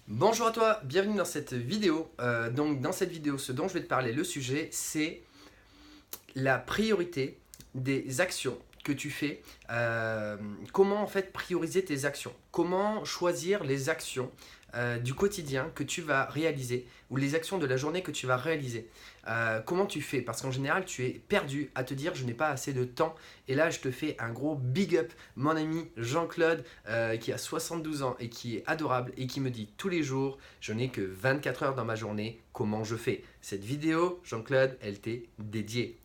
Bonjour à toi, bienvenue dans cette vidéo. Donc dans cette vidéo, ce dont je vais te parler, le sujet, c'est la priorité des actions que tu fais. Comment en fait prioriser tes actions? Comment choisir les actions du quotidien que tu vas réaliser ou les actions de la journée que tu vas réaliser. Comment tu fais? Parce qu'en général, tu es perdu à te dire je n'ai pas assez de temps. Et là, je te fais un gros big up, mon ami Jean-Claude, qui a 72 ans et qui est adorable et qui me dit tous les jours je n'ai que 24 heures dans ma journée, comment je fais? Cette vidéo, Jean-Claude, elle t'est dédiée.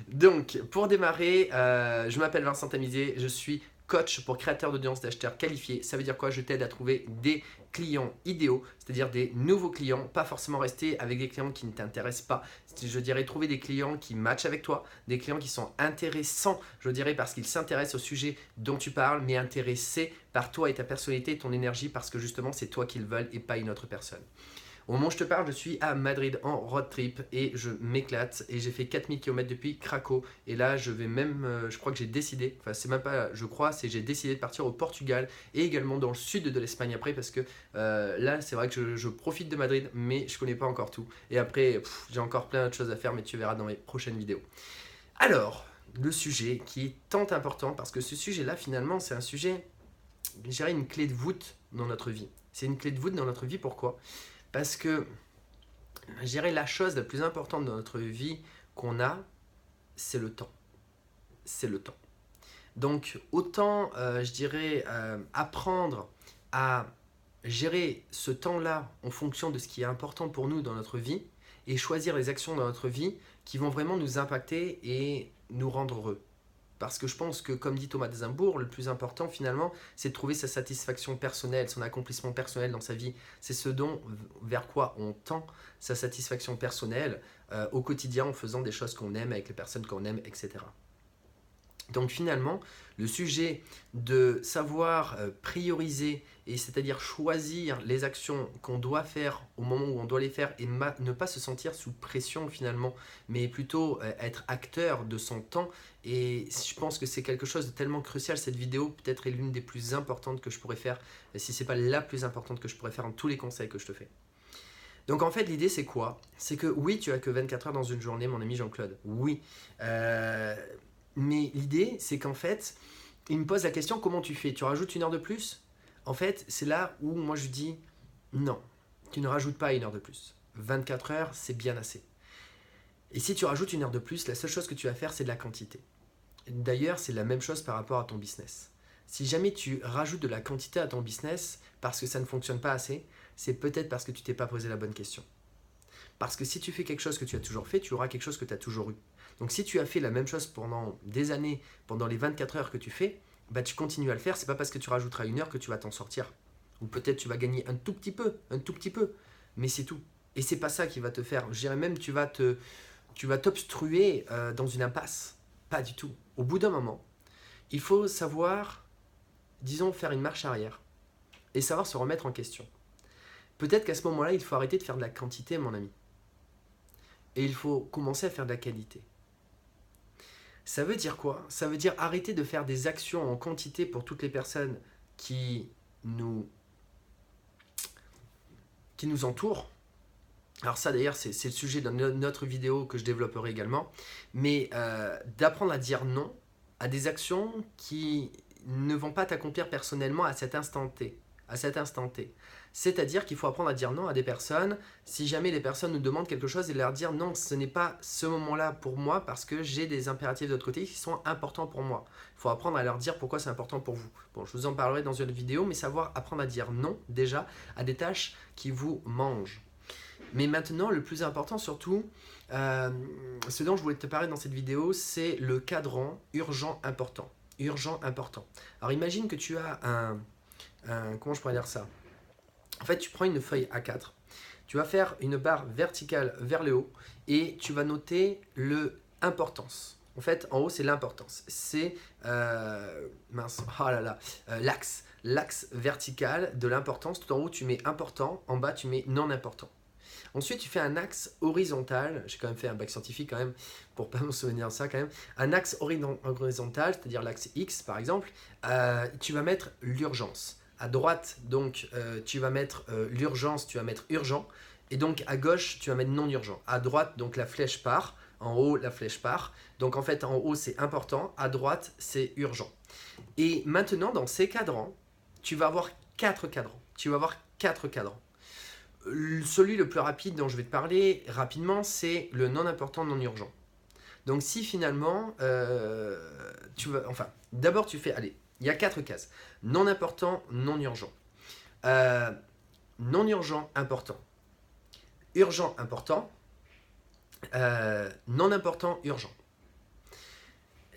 Donc, pour démarrer, je m'appelle Vincent Tamizier, je suis coach pour créateur d'audience d'acheteurs qualifiés. Ça veut dire quoi? Je t'aide à trouver des clients idéaux, c'est-à-dire des nouveaux clients, pas forcément rester avec des clients qui ne t'intéressent pas. Je dirais trouver des clients qui matchent avec toi, des clients qui sont intéressants, je dirais parce qu'ils s'intéressent au sujet dont tu parles, mais intéressés par toi et ta personnalité et ton énergie parce que justement c'est toi qu'ils veulent et pas une autre personne. Au moment où je te parle, je suis à Madrid en road trip et je m'éclate et j'ai fait 4000 km depuis Craco et là je vais même, je crois que j'ai décidé, enfin c'est même pas je crois, c'est j'ai décidé de partir au Portugal et également dans le sud de l'Espagne après parce que là c'est vrai que je profite de Madrid mais je connais pas encore tout et après j'ai encore plein de choses à faire mais tu verras dans mes prochaines vidéos. Alors, le sujet qui est tant important parce que ce sujet là finalement c'est un sujet, je dirais une clé de voûte dans notre vie. C'est une clé de voûte dans notre vie, pourquoi? Parce que, je dirais, la chose la plus importante dans notre vie qu'on a, c'est le temps. C'est le temps. Donc, autant, je dirais, apprendre à gérer ce temps-là en fonction de ce qui est important pour nous dans notre vie et choisir les actions dans notre vie qui vont vraiment nous impacter et nous rendre heureux. Parce que je pense que, comme dit Thomas Desimbourg, le plus important finalement, c'est de trouver sa satisfaction personnelle, son accomplissement personnel dans sa vie. C'est ce dont, vers quoi on tend, sa satisfaction personnelle au quotidien en faisant des choses qu'on aime avec les personnes qu'on aime, etc. Donc finalement, le sujet de savoir prioriser, et c'est-à-dire choisir les actions qu'on doit faire au moment où on doit les faire et ne pas se sentir sous pression finalement, mais plutôt être acteur de son temps. Et je pense que c'est quelque chose de tellement crucial. Cette vidéo peut-être est l'une des plus importantes que je pourrais faire, si ce n'est pas la plus importante que je pourrais faire en tous les conseils que je te fais. Donc en fait l'idée c'est quoi? C'est que oui tu as que 24 heures dans une journée mon ami Jean-Claude, oui. Mais l'idée c'est qu'en fait il me pose la question comment tu fais? Tu rajoutes une heure de plus? En fait c'est là où moi je dis non, tu ne rajoutes pas une heure de plus. 24 heures c'est bien assez. Et si tu rajoutes une heure de plus, la seule chose que tu vas faire c'est de la quantité. D'ailleurs c'est la même chose par rapport à ton business. Si jamais tu rajoutes de la quantité à ton business parce que ça ne fonctionne pas assez, c'est peut-être parce que tu t'es pas posé la bonne question. Parce que si tu fais quelque chose que tu as toujours fait, tu auras quelque chose que tu as toujours eu. Donc si tu as fait la même chose pendant des années, pendant les 24 heures que tu fais, bah tu continues à le faire, c'est pas parce que tu rajouteras une heure que tu vas t'en sortir. Ou peut-être tu vas gagner un tout petit peu, mais c'est tout. Et c'est pas ça qui va te faire. Je dirais même tu vas t'obstruer dans une impasse. Pas du tout. Au bout d'un moment, il faut savoir, disons, faire une marche arrière et savoir se remettre en question. Peut-être qu'à ce moment-là, il faut arrêter de faire de la quantité, mon ami. Et il faut commencer à faire de la qualité. Ça veut dire quoi? Ça veut dire arrêter de faire des actions en quantité pour toutes les personnes qui nous, qui nous entourent. Alors ça d'ailleurs c'est le sujet de notre vidéo que je développerai également. Mais d'apprendre à dire non à des actions qui ne vont pas t'accomplir personnellement à cet instant T. À cet instant T. C'est-à-dire qu'il faut apprendre à dire non à des personnes si jamais les personnes nous demandent quelque chose et leur dire non, ce n'est pas ce moment-là pour moi parce que j'ai des impératifs de l'autre côté qui sont importants pour moi. Il faut apprendre à leur dire pourquoi c'est important pour vous. Bon, je vous en parlerai dans une autre vidéo, mais savoir apprendre à dire non déjà à des tâches qui vous mangent. Mais maintenant, le plus important surtout, ce dont je voulais te parler dans cette vidéo, c'est le cadran urgent important. Urgent important. Alors imagine que tu as comment je pourrais dire ça? En fait, tu prends une feuille A4, tu vas faire une barre verticale vers le haut et tu vas noter le importance. En fait, en haut, c'est l'importance. C'est l'axe vertical de l'importance. Tout en haut, tu mets important. En bas, tu mets non important. Ensuite, tu fais un axe horizontal. J'ai quand même fait un bac scientifique quand même pour pas me souvenir de ça quand même. Un axe horizontal, c'est-à-dire l'axe X par exemple. Tu vas mettre l'urgence. À droite, donc, tu vas mettre l'urgence, tu vas mettre urgent. Et donc, à gauche, tu vas mettre non urgent. À droite, donc, la flèche part. En haut, la flèche part. Donc, en fait, en haut, c'est important. À droite, c'est urgent. Et maintenant, dans ces cadrans, tu vas avoir 4 cadrans. Tu vas avoir 4 cadrans. Celui le plus rapide dont je vais te parler rapidement, c'est le non important, non urgent. Donc si finalement, d'abord tu fais, allez, il y a 4 cases. Non important, non urgent. Non urgent, important. Urgent, important. Non important, urgent.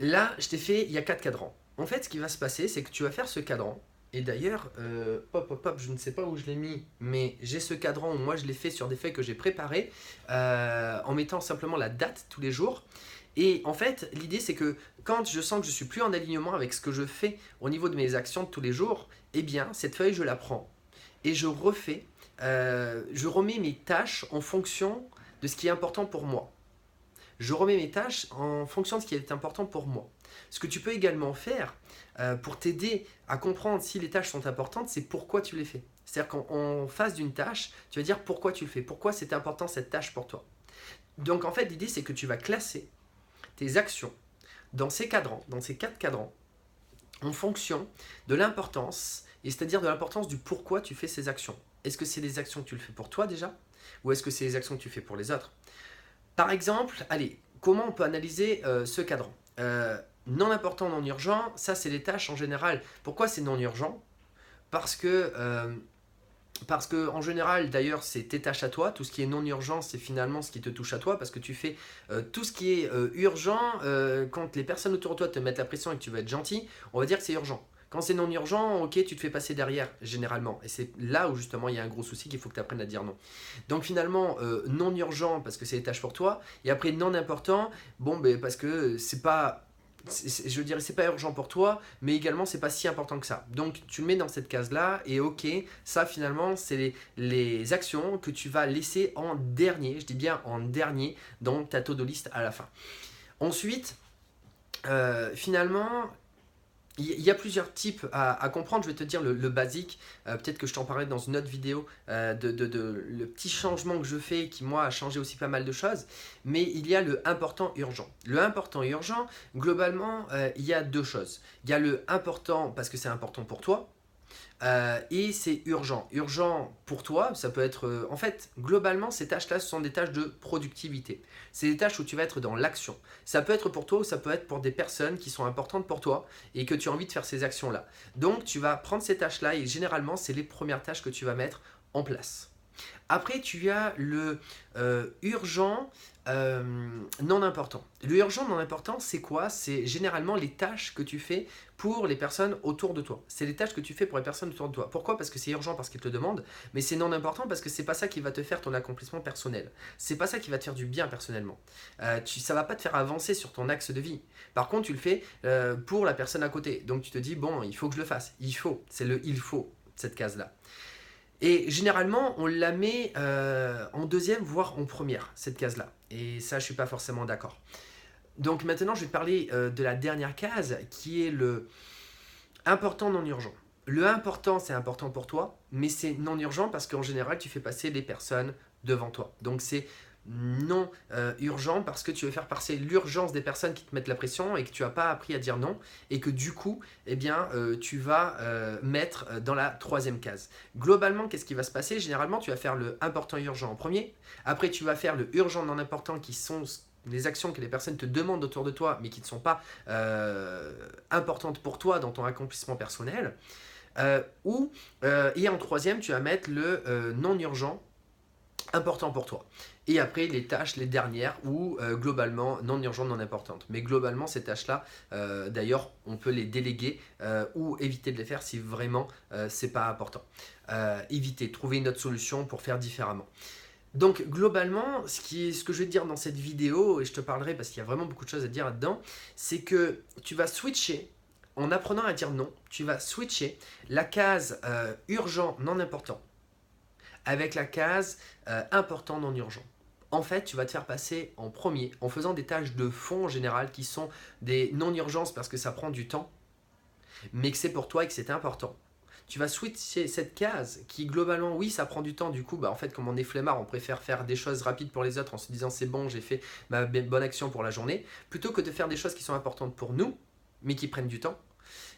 Là, je t'ai fait, il y a 4 cadrans. En fait, ce qui va se passer, c'est que tu vas faire ce cadran. Et d'ailleurs, je ne sais pas où je l'ai mis, mais j'ai ce cadran où moi je l'ai fait sur des feuilles que j'ai préparées, en mettant simplement la date tous les jours. Et en fait, l'idée c'est que quand je sens que je suis plus en alignement avec ce que je fais au niveau de mes actions de tous les jours, eh bien, cette feuille, je la prends et je remets mes tâches en fonction de ce qui est important pour moi. Je remets mes tâches en fonction de ce qui est important pour moi. Ce que tu peux également faire pour t'aider à comprendre si les tâches sont importantes, c'est pourquoi tu les fais. C'est-à-dire qu'en face d'une tâche, tu vas dire pourquoi tu le fais, pourquoi c'est important cette tâche pour toi. Donc en fait, l'idée c'est que tu vas classer tes actions dans ces cadrans, dans ces 4 cadrans, en fonction de l'importance, et c'est-à-dire de l'importance du pourquoi tu fais ces actions. Est-ce que c'est des actions que tu le fais pour toi déjà, ou est-ce que c'est des actions que tu fais pour les autres? Par exemple, allez, comment on peut analyser ce cadran? Non important, non urgent, ça c'est les tâches en général. Pourquoi c'est non urgent? Parce que en général, d'ailleurs, c'est tes tâches à toi. Tout ce qui est non urgent, c'est finalement ce qui te touche à toi, parce que tu fais tout ce qui est urgent. Quand les personnes autour de toi te mettent la pression et que tu veux être gentil, on va dire que c'est urgent. Quand c'est non urgent, ok, tu te fais passer derrière, généralement. Et c'est là où justement il y a un gros souci qu'il faut que tu apprennes à dire non. Donc finalement, non urgent parce que c'est des tâches pour toi. Et après non important, bon, ben, parce que c'est pas... je dirais c'est pas urgent pour toi, mais également c'est pas si important que ça. Donc tu le mets dans cette case là et ok, ça finalement c'est les actions que tu vas laisser en dernier, je dis bien en dernier, dans ta to-do list à la fin. Ensuite, finalement, il y a plusieurs types à comprendre. Je vais te dire le basique, peut-être que je t'en parlerai dans une autre vidéo, le petit changement que je fais qui moi a changé aussi pas mal de choses. Mais il y a le important urgent. Le important urgent, globalement, il y a 2 choses. Il y a le important parce que c'est important pour toi. Et c'est urgent. Urgent pour toi, ça peut être... en fait, globalement, ces tâches-là, ce sont des tâches de productivité. C'est des tâches où tu vas être dans l'action. Ça peut être pour toi ou ça peut être pour des personnes qui sont importantes pour toi et que tu as envie de faire ces actions-là. Donc, tu vas prendre ces tâches-là et généralement, c'est les premières tâches que tu vas mettre en place. Après, tu as le urgent non important. Le urgent non important, c'est quoi? C'est généralement les tâches que tu fais pour les personnes autour de toi. C'est les tâches que tu fais pour les personnes autour de toi. Pourquoi? Parce que c'est urgent, parce qu'ils te le demandent, mais c'est non important parce que c'est pas ça qui va te faire ton accomplissement personnel. C'est pas ça qui va te faire du bien personnellement. Ça va pas te faire avancer sur ton axe de vie. Par contre, tu le fais pour la personne à côté. Donc tu te dis, bon, il faut que je le fasse. Il faut. C'est le il faut, cette case-là. Et généralement, on la met en deuxième, voire en première, cette case-là. Et ça, je ne suis pas forcément d'accord. Donc maintenant, je vais te parler de la dernière case, qui est le important non urgent. Le important, c'est important pour toi, mais c'est non urgent parce qu'en général, tu fais passer les personnes devant toi. Donc c'est non urgent parce que tu veux faire passer l'urgence des personnes qui te mettent la pression et que tu n'as pas appris à dire non et que du coup eh bien, tu vas mettre dans la 3e case. Globalement, qu'est-ce qui va se passer? Généralement, tu vas faire le important urgent en premier, après tu vas faire le urgent non important qui sont les actions que les personnes te demandent autour de toi mais qui ne sont pas importantes pour toi dans ton accomplissement personnel, et en 3e, tu vas mettre le non urgent important pour toi. Et après, les tâches, les dernières, ou globalement non urgentes, non importantes. Mais globalement, ces tâches-là, d'ailleurs, on peut les déléguer ou éviter de les faire si vraiment c'est pas important. Éviter, trouver une autre solution pour faire différemment. Donc globalement, ce que je vais te dire dans cette vidéo, et je te parlerai parce qu'il y a vraiment beaucoup de choses à dire là-dedans, c'est que tu vas switcher, en apprenant à dire non, tu vas switcher la case urgent, non important, avec la case important non urgent. En fait, tu vas te faire passer en premier en faisant des tâches de fond en général qui sont des non-urgences parce que ça prend du temps, mais que c'est pour toi et que c'est important. tu vas switcher cette case qui globalement, oui, ça prend du temps. Du coup, bah, en fait, comme on est flemmard, on préfère faire des choses rapides pour les autres en se disant c'est bon, j'ai fait ma bonne action pour la journée, plutôt que de faire des choses qui sont importantes pour nous, mais qui prennent du temps.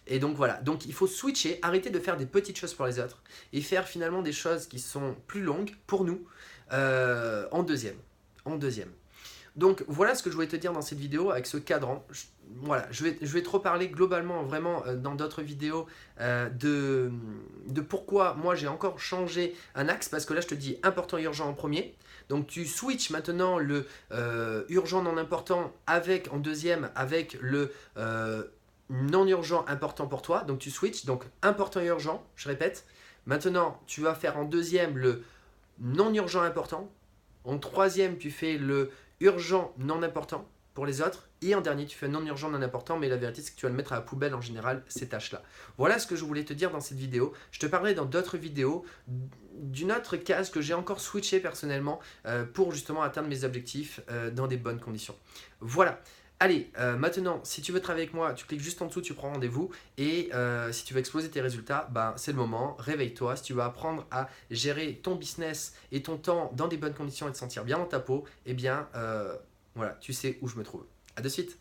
Et donc voilà, donc il faut switcher, arrêter de faire des petites choses pour les autres et faire finalement des choses qui sont plus longues pour nous en deuxième. En deuxième. Donc voilà ce que je voulais te dire dans cette vidéo avec ce cadran. Voilà, je vais te reparler globalement vraiment dans d'autres vidéos de pourquoi moi j'ai encore changé un axe, parce que là je te dis important urgent en premier. Donc tu switches maintenant le urgent non important avec en deuxième avec le non urgent important pour toi. Donc tu switches, donc important et urgent, je répète. Maintenant tu vas faire en deuxième le non urgent important. En troisième tu fais le urgent non important pour les autres, et en dernier tu fais non urgent non important, mais la vérité c'est que tu vas le mettre à la poubelle en général ces tâches là. Voilà ce que je voulais te dire dans cette vidéo. Je te parlerai dans d'autres vidéos d'une autre case que j'ai encore switché personnellement pour justement atteindre mes objectifs dans des bonnes conditions. Voilà. Allez, maintenant, si tu veux travailler avec moi, tu cliques juste en dessous, tu prends rendez-vous. Et si tu veux exploser tes résultats, ben, c'est le moment, réveille-toi. Si tu veux apprendre à gérer ton business et ton temps dans des bonnes conditions et te sentir bien dans ta peau, eh bien, voilà, tu sais où je me trouve. À de suite.